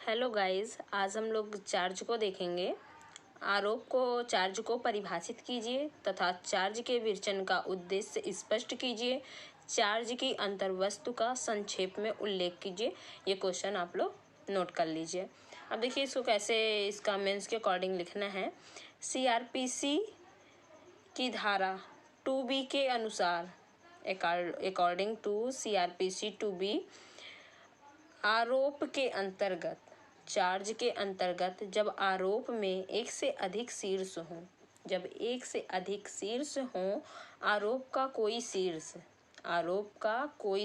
Hello guys, आज हम लोग चार्ज को देखेंगे। आरोप को चार्ज को परिभाषित कीजिए तथा चार्ज के विरचन का उद्देश्य स्पष्ट कीजिए। चार्ज की अंतर्वस्तु का संक्षेप में उल्लेख कीजिए। ये क्वेश्चन आप लोग नोट कर लीजिए। अब देखिए इसको कैसे इसका मेंस के अकॉर्डिंग लिखना है। सीआरपीसी की धारा 2B के अनुसार अकॉर्डिंग टू सीआरपीसी 2B आरोप के अंतर्गत चार्ज के अंतर्गत जब आरोप में एक से अधिक शीर्ष हो आरोप का कोई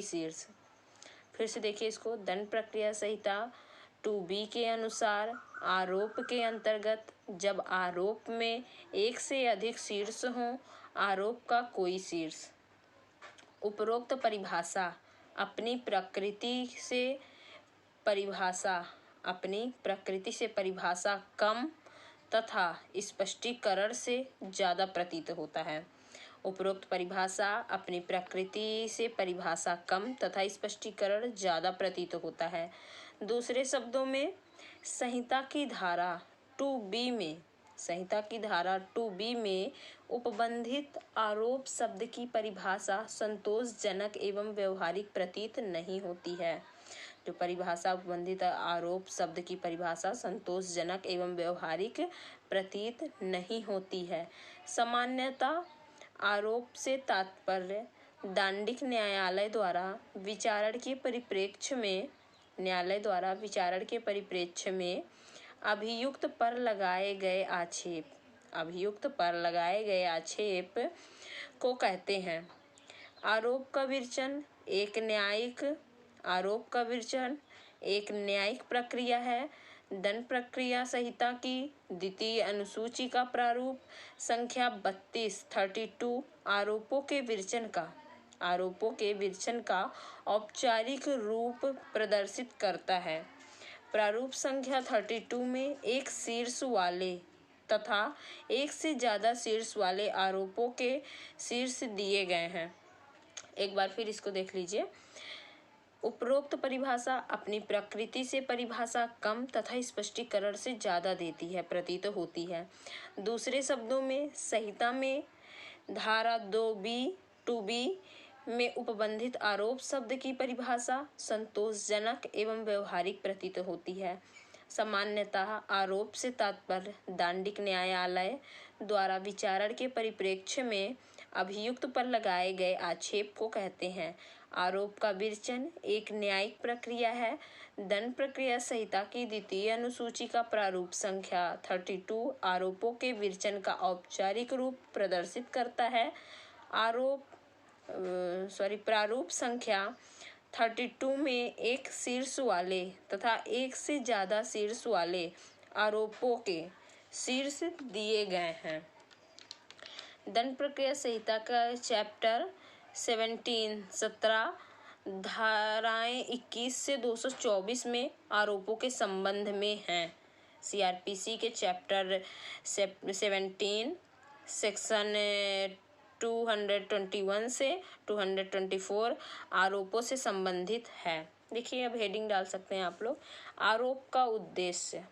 शीर्ष फिर से देखिए इसको। दंड प्रक्रिया संहिता 2B के अनुसार आरोप के अंतर्गत जब आरोप में एक से अधिक शीर्ष हो आरोप का कोई शीर्ष। उपरोक्त परिभाषा अपनी प्रकृति से परिभाषा कम तथा स्पष्टीकरण से ज़्यादा प्रतीत होता है। उपरोक्त परिभाषा अपनी प्रकृति से परिभाषा कम तथा स्पष्टीकरण ज़्यादा प्रतीत होता है। दूसरे शब्दों में संहिता की धारा 2B में उपबंधित आरोप शब्द की परिभाषा संतोषजनक एवं व्यवहारिक प्रतीत नहीं होती है। जो परिभाषा उपबंधित आरोप शब्द की परिभाषा संतोषजनक एवं व्यवहारिक प्रतीत नहीं होती है। सामान्यतः आरोप से तात्पर्य दांडिक न्यायालय द्वारा विचारण के परिप्रेक्ष्य में अभियुक्त पर लगाए गए आक्षेप को कहते हैं। आरोप का विरचन एक न्यायिक प्रक्रिया है। दंड प्रक्रिया संहिता की द्वितीय अनुसूची का प्रारूप संख्या 32 आरोपों के विरचन का औपचारिक रूप प्रदर्शित करता है। प्रारूप संख्या 32 में एक शीर्ष वाले तथा एक से ज़्यादा शीर्ष वाले आरोपों के शीर्ष दिए गए हैं। एक बार फिर इसको देख लीजिए। उपरोक्त परिभाषा अपनी प्रकृति से परिभाषा कम तथा स्पष्टीकरण से ज़्यादा प्रतीत होती है। दूसरे शब्दों में संहिता में धारा 2B में उपबंधित आरोप शब्द की परिभाषा संतोषजनक एवं व्यवहारिक प्रतीत होती है। सामान्यतः आरोप से तात्पर्य दांडिक न्यायालय द्वारा विचारण के परिप्रेक्ष्य में अभियुक्त पर लगाए गए आक्षेप को कहते हैं। आरोप का विरचन एक न्यायिक प्रक्रिया है। दंड प्रक्रिया संहिता की द्वितीय अनुसूची का प्रारूप संख्या 32 आरोपों के विरचन का औपचारिक रूप प्रदर्शित करता है। प्रारूप संख्या 32 में एक शीर्ष वाले तथा एक से ज़्यादा शीर्ष वाले आरोपों के शीर्ष दिए गए हैं। दंड प्रक्रिया संहिता का चैप्टर 17 धाराएं 21 से 224 में आरोपों के संबंध में हैं। सीआरपीसी के चैप्टर 17 सेक्शन 221 से 224 आरोपों से संबंधित है। देखिए अब हेडिंग डाल सकते हैं आप लोग। आरोप का उद्देश्य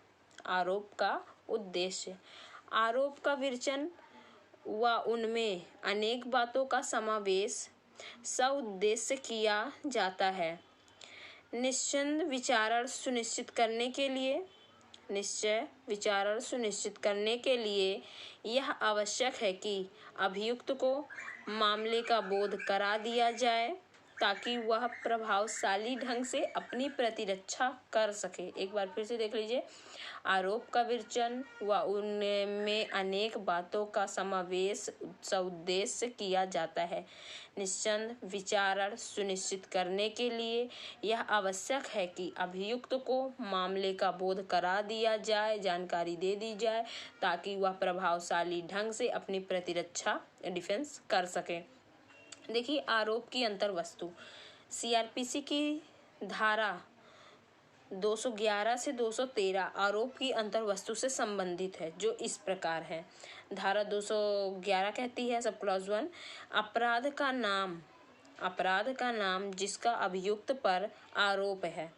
आरोप का विरचन व उनमें अनेक बातों का समावेश सउद्देश्य किया जाता है। निश्चय विचारण सुनिश्चित करने के लिए यह आवश्यक है कि अभियुक्त को मामले का बोध करा दिया जाए ताकि वह प्रभावशाली ढंग से अपनी प्रतिरक्षा कर सके। एक बार फिर से देख लीजिए। आरोप का विरचन व उनमें अनेक बातों का समावेश सउद्देश्य किया जाता है। निश्चय विचारण सुनिश्चित करने के लिए यह आवश्यक है कि अभियुक्त को मामले का बोध करा दिया जाए, जानकारी दे दी जाए ताकि वह प्रभावशाली ढंग से अपनी प्रतिरक्षा डिफेंस कर सके। देखिए आरोप की अंतर्वस्तु सीआरपीसी की धारा 211 से 213 आरोप की अंतर्वस्तु से संबंधित है, जो इस प्रकार है। धारा 211 कहती है सब क्लॉज 1 अपराध का नाम जिसका अभियुक्त पर आरोप है।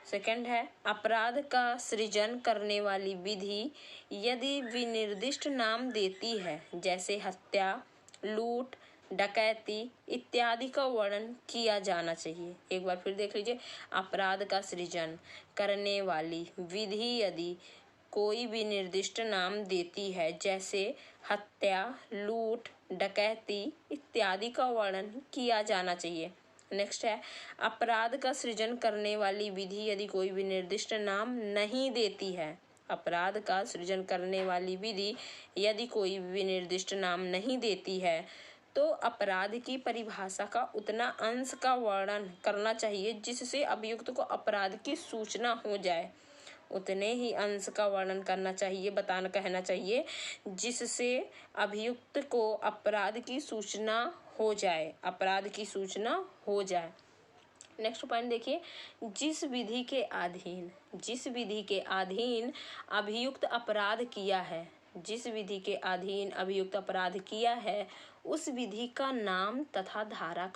सेकंड है अपराध का सृजन करने वाली विधि यदि विनिर्दिष्ट नाम देती है, जैसे हत्या, लूट, डकैती इत्यादि का वर्णन किया जाना चाहिए। एक बार फिर देख लीजिए, अपराध का सृजन करने वाली विधि यदि कोई भी निर्दिष्ट नाम देती है, जैसे हत्या, लूट, डकैती इत्यादि का वर्णन किया जाना चाहिए। नेक्स्ट है अपराध का सृजन करने वाली विधि यदि कोई भी निर्दिष्ट नाम नहीं देती है। अपराध का सृजन करने वाली विधि यदि कोई भी निर्दिष्ट नाम नहीं देती है तो अपराध की परिभाषा का उतना अंश का वर्णन करना चाहिए जिससे अभियुक्त को अपराध की सूचना हो जाए। उतने ही अंश का वर्णन करना चाहिए, कहना चाहिए जिससे अभियुक्त को अपराध की सूचना हो जाए, नेक्स्ट पॉइंट देखिए, जिस विधि के अधीन अभियुक्त अपराध किया है उस विधि का नाम तथा धारा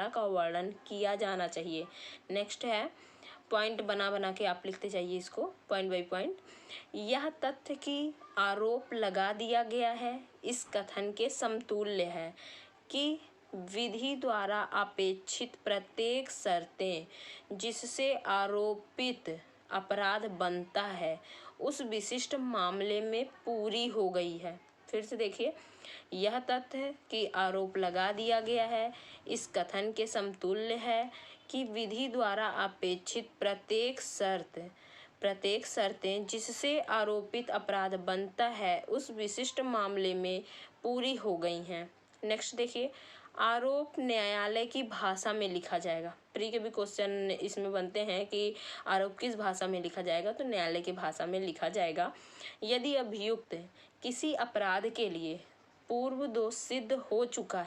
का वर्णन किया जाना चाहिए। नेक्स्ट है पॉइंट बना के आप लिखते जाइए इसको पॉइंट बाय पॉइंट। यह तथ्य कि आरोप लगा दिया गया है इस कथन के समतुल्य है कि विधि द्वारा अपेक्षित प्रत्येक शर्तें जिससे आरोपित अपराध बनता है उस विशिष्ट मामले में पूरी हो गई है। फिर से देखिए, यह तथ्य कि आरोप लगा दिया गया है इस कथन के समतुल्य है कि विधि द्वारा अपेक्षित प्रत्येक शर्तें जिससे आरोपित अपराध बनता है उस विशिष्ट मामले में पूरी हो गई हैं। नेक्स्ट देखिए, आरोप न्यायालय की भाषा में लिखा जाएगा। प्री के भी क्वेश्चन इसमें बनते हैं कि आरोप किस भाषा में लिखा जाएगा, तो न्यायालय की भाषा में लिखा जाएगा। यदि अभियुक्त किसी अपराध के लिए पूर्व दोष सिद्ध हो चुका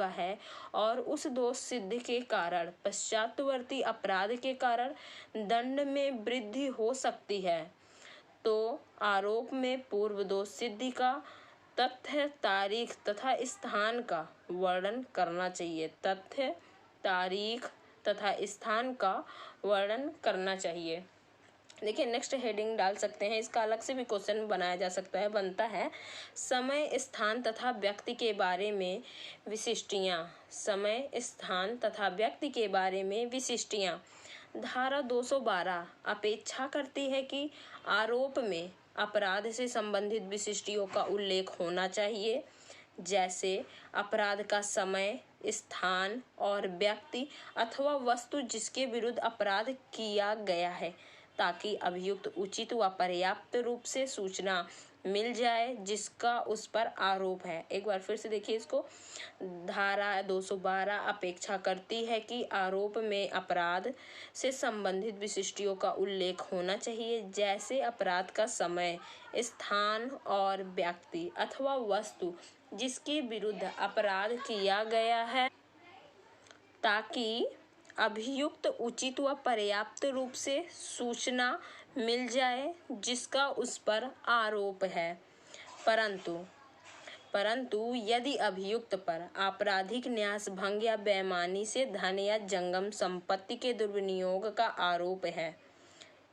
है और उस दोष सिद्ध के कारण पश्चातवर्ती अपराध के कारण दंड में वृद्धि हो सकती है तो आरोप में पूर्व दोष सिद्धि का तथ्य, तारीख तथा स्थान का वर्णन करना चाहिए। देखिए, नेक्स्ट हेडिंग डाल सकते हैं, इसका अलग से भी क्वेश्चन बनाया जा सकता है। बनता है समय, स्थान तथा व्यक्ति के बारे में विशिष्टियां। धारा 212 अपेक्षा करती है कि आरोप में अपराध से संबंधित विशिष्टियों का उल्लेख होना चाहिए, जैसे अपराध का समय, स्थान और व्यक्ति अथवा वस्तु जिसके विरुद्ध अपराध किया गया है, ताकि अभियुक्त उचित व पर्याप्त रूप से सूचना मिल जाए जिसका उस पर आरोप है। एक बार फिर से देखिए इसको, धारा 212 अपेक्षा करती है कि आरोप में अपराध से संबंधित विशिष्टियों का उल्लेख होना चाहिए, जैसे अपराध का समय, स्थान और व्यक्ति अथवा वस्तु जिसके विरुद्ध अपराध किया गया है, ताकि अभियुक्त उचित व पर्याप्त रूप से सूचना मिल जाए जिसका उस पर आरोप है। परंतु यदि अभियुक्त पर आपराधिक न्यास भंग या बेईमानी से धन या जंगम संपत्ति के दुर्विनियोग का आरोप है।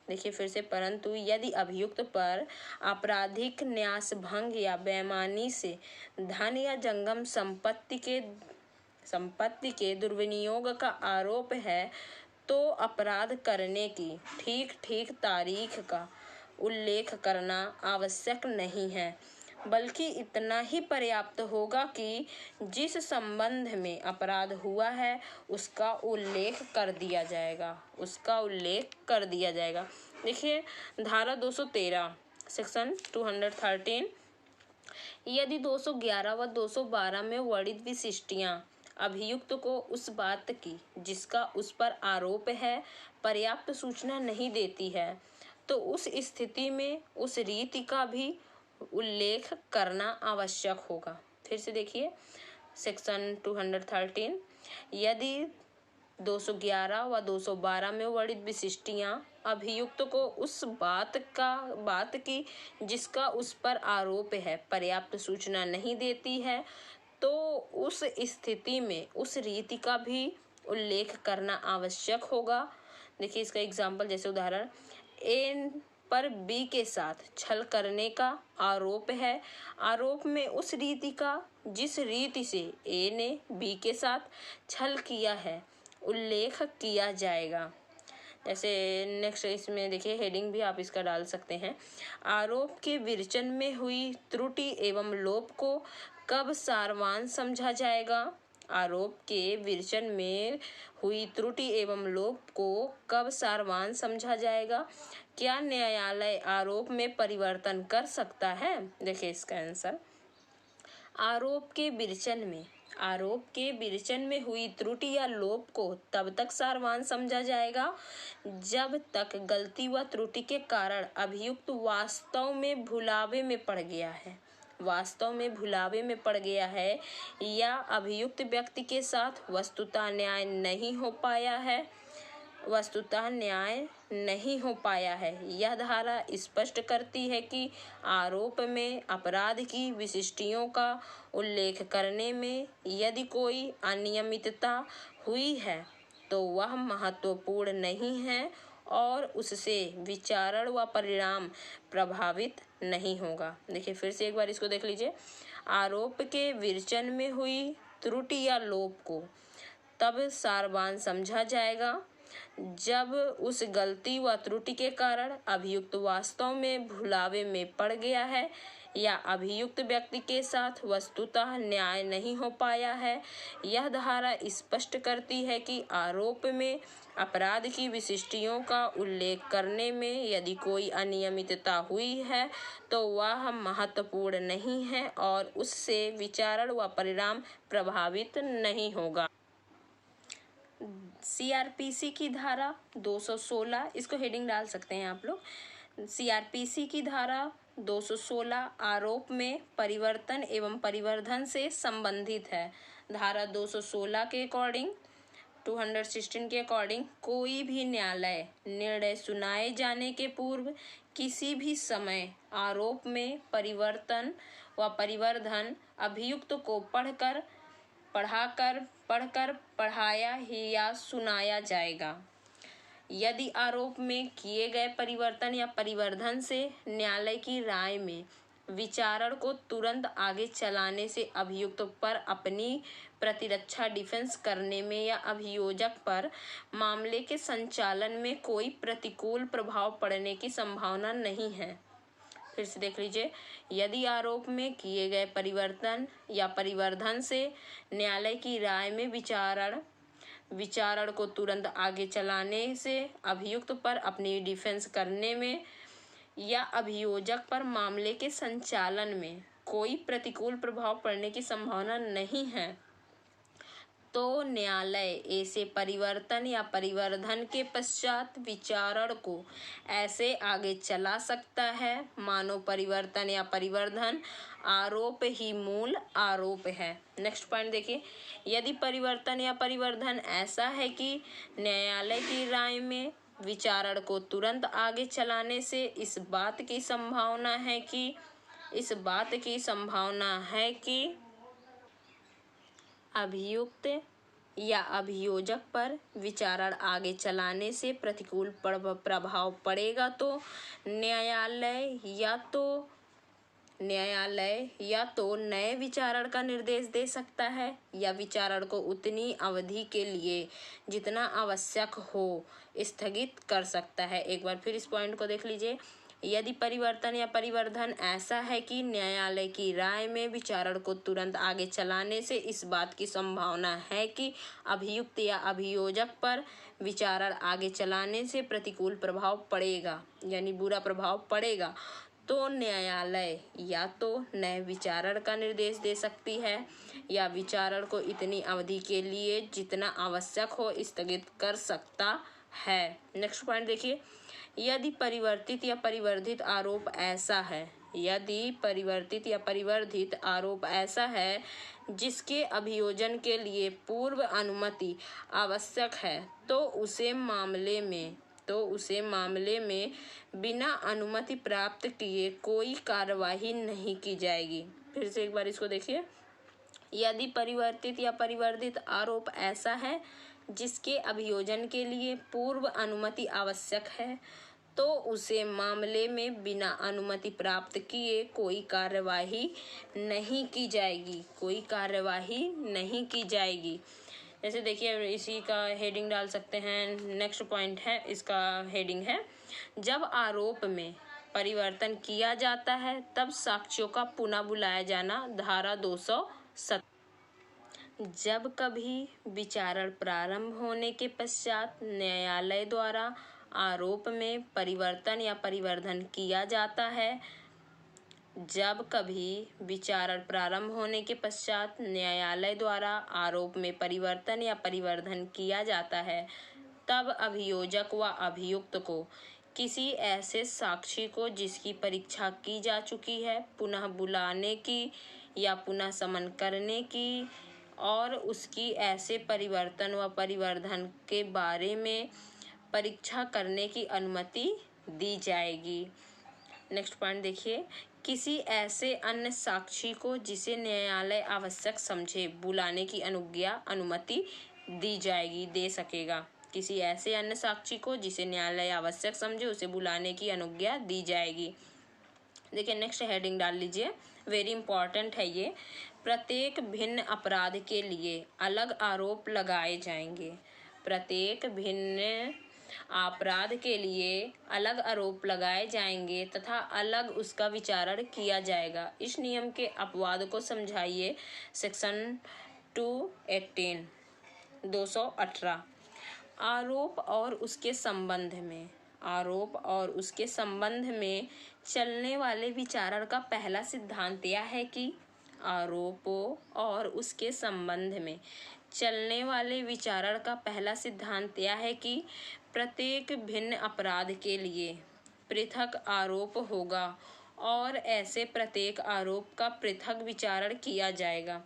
देखिए फिर से, परंतु यदि अभियुक्त पर आपराधिक न्यास भंग या बेईमानी से धन या जंगम संपत्ति के दुर्विनियोग का आरोप है तो अपराध करने की ठीक तारीख का उल्लेख करना आवश्यक नहीं है, बल्कि इतना ही पर्याप्त होगा कि जिस संबंध में अपराध हुआ है उसका उल्लेख कर दिया जाएगा। देखिए धारा 213 सेक्शन 213, यदि 211 व 212 में वर्णित विशिष्टियां अभियुक्त को उस बात की जिसका उस पर आरोप है पर्याप्त सूचना नहीं देती है तो उस स्थिति में उस रीति का भी उल्लेख करना आवश्यक होगा। फिर से देखिए सेक्शन 213, यदि 211 व 212 में वर्णित विशिष्टियां अभियुक्त को उस बात की जिसका उस पर आरोप है पर्याप्त सूचना नहीं देती है तो उस स्थिति में उस रीति का भी उल्लेख करना आवश्यक होगा। देखिए इसका एग्जाम्पल, जैसे उदाहरण, ए पर बी के साथ छल करने का आरोप है। आरोप में उस रीति का जिस रीति से ए ने बी के साथ छल किया है उल्लेख किया जाएगा। जैसे नेक्स्ट इसमें देखिए हेडिंग भी आप इसका डाल सकते हैं, आरोप के विवेचन में हुई त्रुटि एवं लोप को कब सारवान समझा जाएगा। आरोप के विवेचन में हुई त्रुटि एवं लोप को कब सारवान समझा जाएगा। क्या न्यायालय आरोप में परिवर्तन कर सकता है। देखिए इसका आंसर, आरोप के विवेचन में हुई त्रुटि या लोप को तब तक सारवान समझा जाएगा जब तक गलती व त्रुटि के कारण अभियुक्त वास्तव में भुलावे में पड़ गया है या अभियुक्त व्यक्ति के साथ वस्तुतः न्याय नहीं हो पाया है। यह धारा स्पष्ट करती है कि आरोप में अपराध की विशिष्टियों का उल्लेख करने में यदि कोई अनियमितता हुई है तो वह महत्वपूर्ण नहीं है और उससे विचारण व परिणाम प्रभावित नहीं होगा। देखिए फिर से एक बार इसको देख लीजिए, आरोप के विवेचन में हुई त्रुटि या लोप को तब सारवान समझा जाएगा जब उस गलती व त्रुटि के कारण अभियुक्त वास्तव में भुलावे में पड़ गया है या अभियुक्त व्यक्ति के साथ वस्तुतः न्याय नहीं हो पाया है। यह धारा स्पष्ट करती है कि आरोप में अपराध की विशिष्टियों का उल्लेख करने में यदि कोई अनियमितता हुई है तो वह महत्वपूर्ण नहीं है और उससे विचारण व परिणाम प्रभावित नहीं होगा। सीआरपीसी की धारा 216, इसको हेडिंग डाल सकते हैं आप लोग। सीआरपीसी की धारा 216 आरोप में परिवर्तन एवं परिवर्धन से संबंधित है। धारा 216 के अकॉर्डिंग 216 के अकॉर्डिंग कोई भी न्यायालय निर्णय सुनाए जाने के पूर्व किसी भी समय आरोप में परिवर्तन व परिवर्धन अभियुक्त को पढ़ाया या सुनाया जाएगा। यदि आरोप में किए गए परिवर्तन या परिवर्धन से न्यायालय की राय में विचारण को तुरंत आगे चलाने से अभियुक्त पर अपनी प्रतिरक्षा डिफेंस करने में या अभियोजक पर मामले के संचालन में कोई प्रतिकूल प्रभाव पड़ने की संभावना नहीं है। फिर से देख लीजिए, यदि आरोप में किए गए परिवर्तन या परिवर्धन से न्यायालय की राय में विचारण को तुरंत आगे चलाने से अभियुक्त पर अपनी डिफेंस करने में या अभियोजक पर मामले के संचालन में कोई प्रतिकूल प्रभाव पड़ने की संभावना नहीं है तो न्यायालय ऐसे परिवर्तन या परिवर्धन के पश्चात विचारण को ऐसे आगे चला सकता है मानो परिवर्तन या परिवर्धन आरोप ही मूल आरोप है। नेक्स्ट पॉइंट देखिए, यदि परिवर्तन या परिवर्धन ऐसा है कि न्यायालय की राय में विचारण को तुरंत आगे चलाने से इस बात की संभावना है कि अभियुक्त या अभियोजक पर विचारण आगे चलाने से प्रतिकूल प्रभाव पड़ेगा तो न्यायालय या तो नए विचारण का निर्देश दे सकता है या विचारण को उतनी अवधि के लिए जितना आवश्यक हो स्थगित कर सकता है। एक बार फिर इस पॉइंट को देख लीजिए, यदि परिवर्तन या परिवर्धन ऐसा है कि न्यायालय की राय में विचारण को तुरंत आगे चलाने से इस बात की संभावना है कि अभियुक्त या अभियोजक पर विचारण आगे चलाने से प्रतिकूल प्रभाव पड़ेगा यानी बुरा प्रभाव पड़ेगा तो न्यायालय या तो नए विचारण का निर्देश दे सकती है या विचारण को इतनी अवधि के लिए जितना आवश्यक हो स्थगित कर सकता है। नेक्स्ट पॉइंट देखिए, यदि परिवर्तित या परिवर्धित आरोप ऐसा है जिसके अभियोजन के लिए पूर्व अनुमति आवश्यक है तो उसे मामले में बिना अनुमति प्राप्त किए कोई कार्यवाही नहीं की जाएगी। फिर से एक बार इसको देखिए, यदि परिवर्तित या परिवर्धित आरोप ऐसा है जिसके अभियोजन के लिए पूर्व अनुमति आवश्यक है, तो उसे मामले में बिना अनुमति प्राप्त किए कोई कार्यवाही नहीं की जाएगी, कोई कार्यवाही नहीं की जाएगी। जैसे देखिए, इसी का हेडिंग डाल सकते हैं। नेक्स्ट पॉइंट है, इसका हेडिंग है, जब आरोप में परिवर्तन किया जाता है तब साक्ष्यों का पुनः बुलाया जाना, धारा 207। जब कभी विचारण प्रारंभ होने के पश्चात न्यायालय द्वारा आरोप में परिवर्तन या परिवर्धन किया जाता है, जब कभी विचारण प्रारंभ होने के पश्चात न्यायालय द्वारा आरोप में परिवर्तन या परिवर्धन किया जाता है, तब अभियोजक व अभियुक्त को किसी ऐसे साक्षी को जिसकी परीक्षा की जा चुकी है पुनः बुलाने की या पुनः समन करने की और उसकी ऐसे परिवर्तन व परिवर्धन के बारे में परीक्षा करने की अनुमति दी जाएगी। नेक्स्ट पॉइंट देखिए, किसी ऐसे अन्य साक्षी को जिसे न्यायालय आवश्यक समझे बुलाने की अनुमति दी जाएगी, दे सकेगा। किसी ऐसे अन्य साक्षी को जिसे न्यायालय आवश्यक समझे उसे बुलाने की अनुज्ञा दी जाएगी। देखिए, नेक्स्ट हेडिंग डाल लीजिए, वेरी इंपॉर्टेंट है ये। प्रत्येक भिन्न अपराध के लिए अलग आरोप लगाए जाएंगे। प्रत्येक भिन्न अपराध के लिए अलग आरोप लगाए जाएंगे तथा अलग उसका विचारण किया जाएगा। इस नियम के अपवाद को समझाइए। सेक्शन 218 218 आरोप और उसके संबंध में, आरोप और उसके संबंध में चलने वाले विचारण का पहला सिद्धांत यह है कि आरोपों और उसके संबंध में चलने वाले विचारण का पहला सिद्धांत यह है कि प्रत्येक भिन्न अपराध के लिए पृथक आरोप होगा और ऐसे प्रत्येक आरोप का पृथक विचारण किया जाएगा।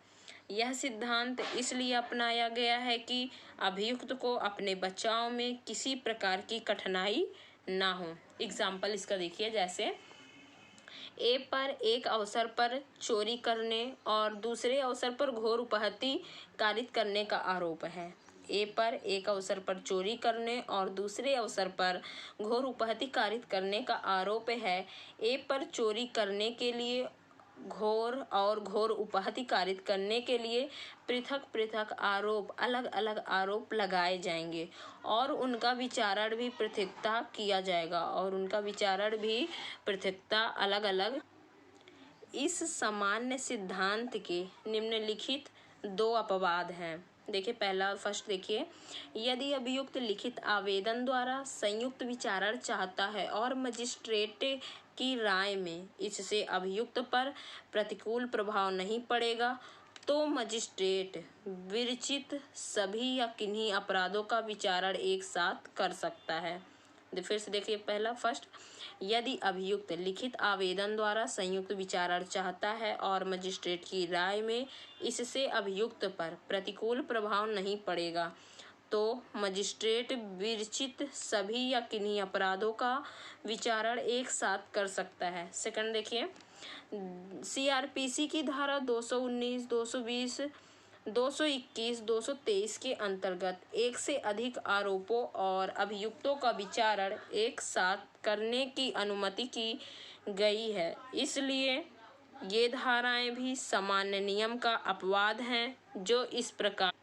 यह सिद्धांत इसलिए अपनाया गया है कि अभियुक्त को अपने बचाव में किसी प्रकार की कठिनाई ना हो। एग्जाम्पल इसका देखिए, जैसे ए पर एक अवसर पर चोरी करने और दूसरे अवसर पर घोर उपहति कारित करने का आरोप है। ए पर एक अवसर पर चोरी करने और दूसरे अवसर पर घोर उपहति कारित करने का आरोप है। ए पर चोरी करने के लिए घोर उपहति कारित करने के लिए पृथक पृथक आरोप, अलग अलग आरोप लगाए जाएंगे और उनका विचारण भी पृथकता किया जाएगा और उनका विचारण भी पृथकता अलग अलग। इस सामान्य सिद्धांत के निम्नलिखित 2 अपवाद हैं। देखिए, पहला फर्स्ट देखिए, यदि अभियुक्त लिखित आवेदन द्वारा संयुक्त विचारण चाहता है और मजिस्ट्रेट की राय में इससे अभियुक्त पर प्रतिकूल प्रभाव नहीं पड़ेगा, तो मजिस्ट्रेट विरचित सभी या किन्हीं अपराधों का विचारण एक साथ कर सकता है। फिर से देखिए, पहला फर्स्ट, यदि अभियुक्त लिखित आवेदन द्वारा संयुक्त विचारण चाहता है और मजिस्ट्रेट की राय में इससे अभियुक्त पर प्रतिकूल प्रभाव नहीं पड़ेगा, तो मजिस्ट्रेट विरचित सभी या किन्हीं अपराधों का विचारण एक साथ कर सकता है। सेकंड देखिए, सीआरपीसी की धारा 219, 220, 221, 223 के अंतर्गत एक से अधिक आरोपों और अभियुक्तों का विचारण एक साथ करने की अनुमति की गई है। इसलिए ये धाराएं भी सामान्य नियम का अपवाद हैं, जो इस प्रकार।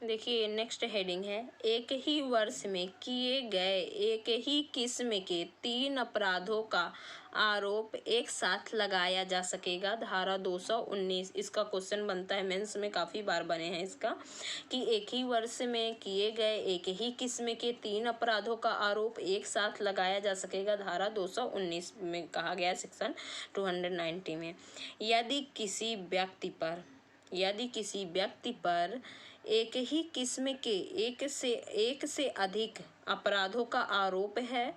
देखिए, नेक्स्ट हेडिंग है, एक ही वर्ष में किए गए एक ही किस्म के 3 अपराधों का आरोप एक साथ लगाया जा सकेगा, धारा 219। इसका क्वेश्चन बनता है, मेंस में काफ़ी बार बने हैं इसका, कि एक ही वर्ष में किए गए एक ही किस्म के 3 अपराधों का आरोप एक साथ लगाया जा सकेगा, धारा 219 में कहा गया, सेक्शन 290 में। यदि किसी व्यक्ति पर एक ही किस्म के एक से अधिक अपराधों का आरोप है,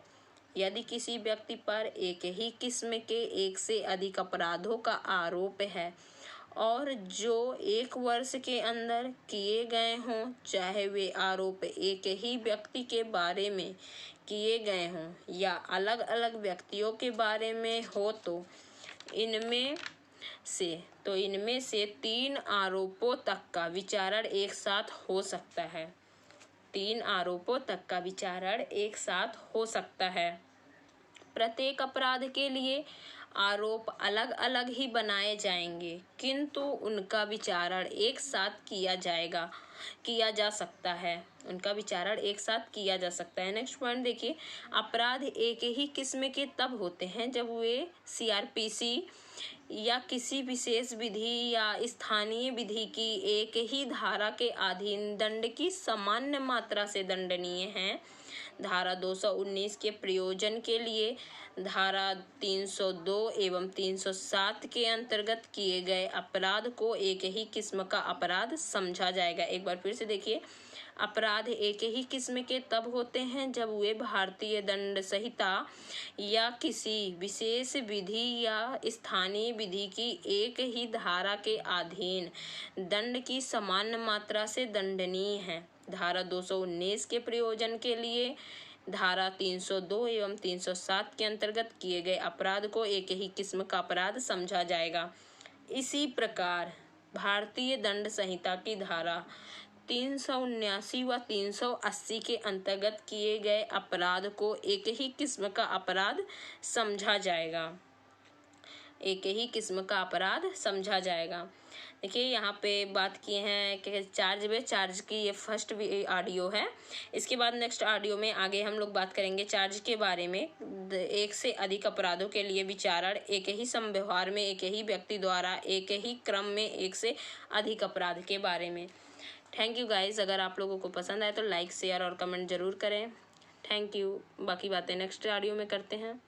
यदि किसी व्यक्ति पर एक ही किस्म के एक से अधिक अपराधों का आरोप है और जो 1 वर्ष के अंदर किए गए हों, चाहे वे आरोप एक ही व्यक्ति के बारे में किए गए हों या अलग अलग व्यक्तियों के बारे में हो, तो इनमें से 3 आरोपों तक का विचारण एक साथ हो सकता है। 3 आरोपों तक का विचारण एक साथ हो सकता है। प्रत्येक अपराध के लिए आरोप अलग अलग ही बनाए जाएंगे, किंतु उनका विचारण एक साथ किया जा सकता है। नेक्स्ट पॉइंट देखिए, अपराध एक ही किस्म के तब होते हैं जब वे सीआरपीसी या किसी विशेष विधि या स्थानीय विधि की एक ही धारा के अधीन दंड की सामान्य मात्रा से दंडनीय हैं। धारा 219 के प्रयोजन के लिए धारा 302 एवं 307 के अंतर्गत किए गए अपराध को एक ही किस्म का अपराध समझा जाएगा। एक बार फिर से देखिए, अपराध एक ही किस्म के तब होते हैं जब वे भारतीय दंड संहिता या किसी विशेष विधि या स्थानीय विधि की एक ही धारा के अधीन दंड की समान मात्रा से दंडनीय हैं। धारा 219 के प्रयोजन के लिए धारा 302 एवं 307 के अंतर्गत किए गए अपराध को एक ही किस्म का अपराध समझा जाएगा। इसी प्रकार भारतीय दंड संहिता की धारा 379 व 380 के अंतर्गत किए गए अपराध को एक ही किस्म का अपराध समझा जाएगा। देखिए, यहाँ पे बात किए हैं कि चार्ज की ये फर्स्ट ऑडियो है। इसके बाद नेक्स्ट ऑडियो में आगे हम लोग बात करेंगे चार्ज के बारे में, एक से अधिक अपराधों के लिए विचारण, एक ही समव्यवहार में एक ही व्यक्ति द्वारा एक ही क्रम में एक से अधिक अपराध के बारे में। Thank you guys. अगर आप लोगों को पसंद आए तो लाइक, शेयर और कमेंट जरूर करें। Thank you. बाकी बातें नेक्स्ट ऑडियो में करते हैं।